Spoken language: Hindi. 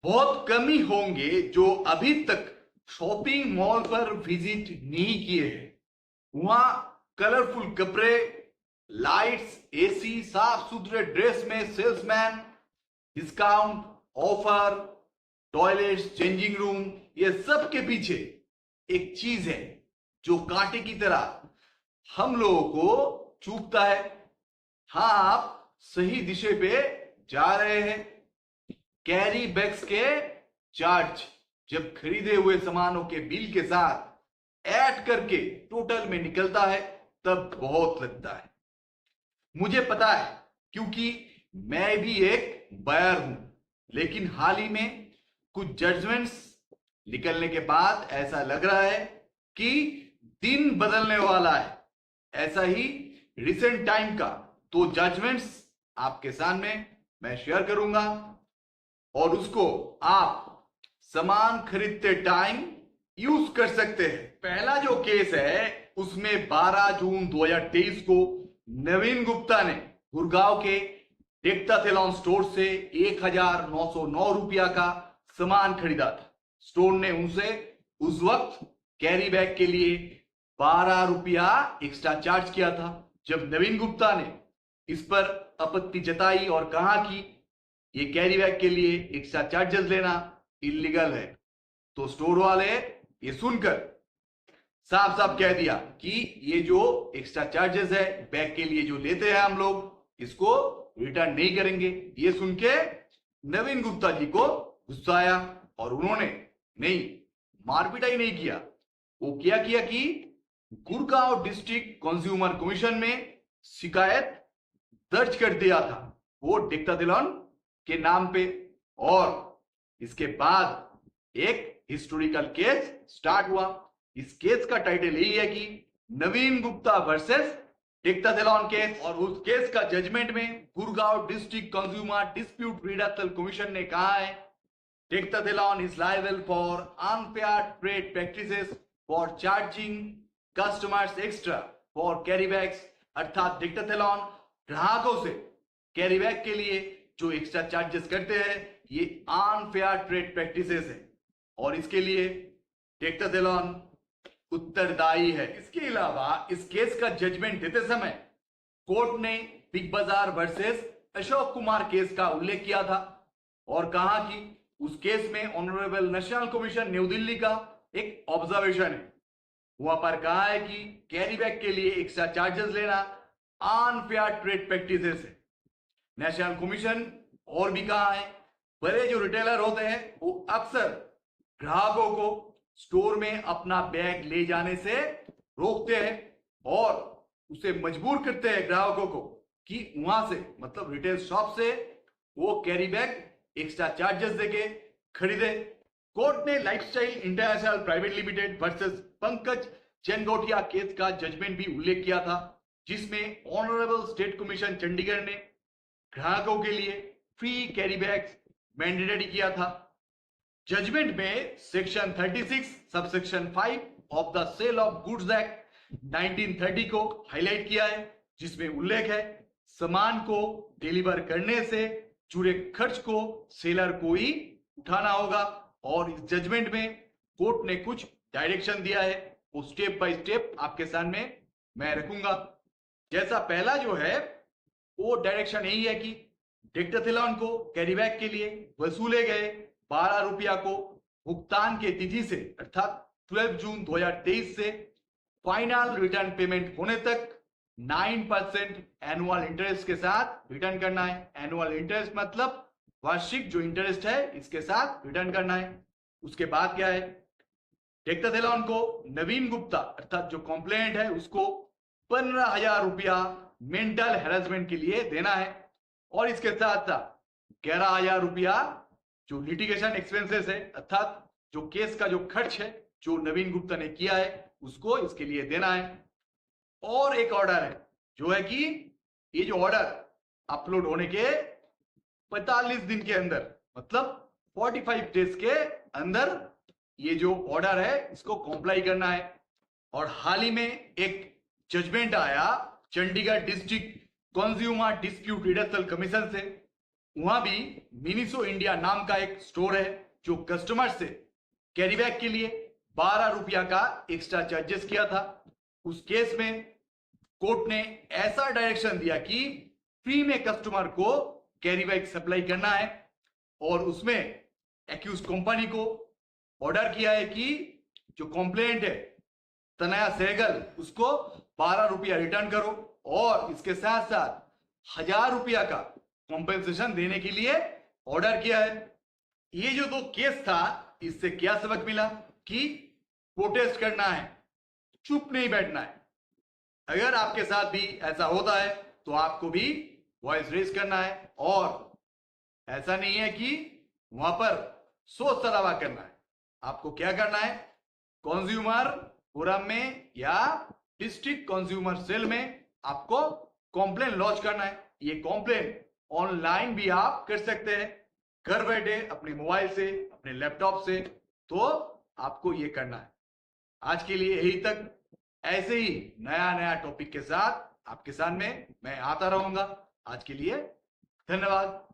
बहुत कम ही होंगे जो अभी तक शॉपिंग मॉल पर विजिट नहीं किए हैं। वहां कलरफुल कपड़े, लाइट्स, एसी, साफ सुथरे ड्रेस में salesman, discount, offer, toilets, changing room, ये सब के पीछे एक चीज है जो कांटे की तरह हम लोगों को चूकता है। हाँ, आप सही दिशा पे जा रहे हैं। कैरी बैग्स के चार्ज जब खरीदे हुए सामानों के बिल के साथ ऐड करके टोटल में निकलता है तब बहुत लगता है। मुझे पता है क्योंकि मैं भी एक बायर हूं। लेकिन हाल ही में कुछ जजमेंट्स निकलने के बाद ऐसा लग रहा है कि दिन बदलने वाला है। ऐसा ही रिसेंट टाइम का तो जजमेंट्स आपके सामने मैं शेयर करूंगा और उसको आप सामान खरीदते टाइम यूज कर सकते हैं। पहला जो केस है उसमें 12 जून 2023 को नवीन गुप्ता ने गुड़गांव के टेक्टाथेलॉन स्टोर से 1909 रुपया का सामान खरीदा था। स्टोर ने उनसे उस वक्त कैरी बैग के लिए 12 रुपया एक्स्ट्रा चार्ज किया था। जब नवीन गुप्ता ने इस पर आपत्ति जताई और कहा कि ये कैरी बैग के लिए एक्स्ट्रा चार्जेस लेना इलीगल है, तो स्टोर वाले ये सुनकर साफ साफ कह दिया कि ये जो एक्स्ट्रा चार्जेस है बैग के लिए जो लेते हैं हम लोग, इसको रिटर्न नहीं करेंगे। ये सुन के नवीन गुप्ता जी को गुस्सा आया और उन्होंने नहीं, मारपीटाई नहीं किया, वो क्या किया कि गुड़गांव डिस्ट्रिक्ट कंज्यूमर कमीशन में शिकायत दर्ज कर दिया था वो टेक्टाथेलॉन के नाम पे। और इसके बाद एक हिस्टोरिकल केस स्टार्ट हुआ। इस केस का टाइटल यही है कि Naveen Gupta versus Decathlon case. और उस केस का जजमेंट में Gurgaon district consumer dispute redressal commission ने कहा है Decathlon is liable for unfair trade practices for charging customers extra for carry bags. अर्थात टेक्टाथेलॉन ग्राहकों से कैरी बैग के लिए जो एक्स्ट्रा चार्जेस करते हैं ये अनफेयर ट्रेड प्रैक्टिसेस है और इसके लिए टेक्टाथेलॉन उत्तरदायी है। इसके अलावा इस केस का जजमेंट देते समय कोर्ट ने बिग बाजार वर्सेस अशोक कुमार केस का उल्लेख किया था और कहा कि उस केस में honourable national commission new Delhi का एक ऑब्जर्वेशन है। वहां पर कहा है कि कैरी बैग के लिए एक्स्ट्रा चार्जेस लेना अनफेयर ट्रेड प्रैक्टिसेस है। नेशनल कमीशन और भी कहा है बड़े जो रिटेलर होते हैं वो अक्सर ग्राहकों को स्टोर में अपना बैग ले जाने से रोकते हैं और उसे मजबूर करते हैं ग्राहकों को कि वहां से मतलब रिटेल शॉप से वो कैरी बैग एक्स्ट्रा चार्जेस देके खरीदे। कोर्ट ने lifestyle international private limited versus Pankaj Chengotia case का जजमेंट भी उल्लेख किया था जिसमें ऑनरेबल स्टेट कमीशन चंडीगढ़ ने ग्राहकों के लिए फ्री कैरी बैग्स मैंडेटरी किया था। जजमेंट में section 36 subsection 5 of the sale of goods act 1930 को हाईलाइट किया है जिसमें उल्लेख है सामान को डिलीवर करने से जुड़े खर्च को सेलर को ही उठाना होगा। और इस जजमेंट में कोर्ट ने कुछ डायरेक्शन दिया है वो स्टेप बाय स्टेप आपके सामने मैं रखूंगा। जैसा पहला जो है वो डायरेक्शन यही है कि टेक्टाथेलॉन को कैरी बैग के लिए वसूले गए 12 रुपया को भुगतान के तिथि से अर्थात 12 जून 2023 से फाइनल रिटर्न पेमेंट होने तक 9% एनुअल इंटरेस्ट के साथ रिटर्न करना है। एनुअल इंटरेस्ट मतलब वार्षिक जो इंटरेस्ट है इसके साथ रिटर्न करना है। उसके बाद क्या है टेक्टाथेलॉन को नवीन गुप्ता अर्थात जो कंप्लेंट है उसको 15,000 रुपया मेंटल हैरेसमेंट के लिए देना है और इसके साथ साथ 11,000 रुपया जो लिटिगेशन एक्सपेंसेस है अर्थात जो केस का जो खर्च है जो नवीन गुप्ता ने किया है उसको इसके लिए देना है। और एक ऑर्डर है जो है कि ये जो ऑर्डर अपलोड होने के 45 दिन के अंदर मतलब 45 डेज के अंदर ये जो ऑर्डर है इसको कॉम्प्लाई करना है। और हाल ही में एक जजमेंट आया Chandigarh district consumer dispute redressal commission से। वहां भी मिनिसो इंडिया नाम का एक स्टोर है जो कस्टमर से कैरी बैग के लिए 12 रुपया का एक्स्ट्रा चार्जेस किया था। उस केस में कोर्ट ने ऐसा डायरेक्शन दिया कि फ्री में कस्टमर को कैरी बैग सप्लाई करना है और उसमें एक्यूज कंपनी को ऑर्डर किया है कि जो कंप्लेंट है तनया सहगल उसको 12 रुपया रिटर्न करो और इसके साथ साथ 1000 रुपया का कॉम्पेंसेशन देने के लिए ऑर्डर किया है। ये जो दो केस था इससे क्या सबक मिला कि प्रोटेस्ट करना है, चुप नहीं बैठना है। अगर आपके साथ भी ऐसा होता है तो आपको भी वॉइस रेज करना है और ऐसा नहीं है कि वहां पर सोच सलावा करना है। आपको क्या करना है, कंज्यूमर फोरम में या डिस्ट्रिक्ट कंज्यूमर सेल में आपको कॉम्प्लेन लॉन्च करना है। ये कॉम्प्लेन ऑनलाइन भी आप कर सकते हैं, घर बैठे अपने मोबाइल से, अपने लैपटॉप से। तो आपको ये करना है। आज के लिए यही तक। ऐसे ही नया नया टॉपिक के साथ आपके सामने मैं आता रहूंगा। आज के लिए धन्यवाद।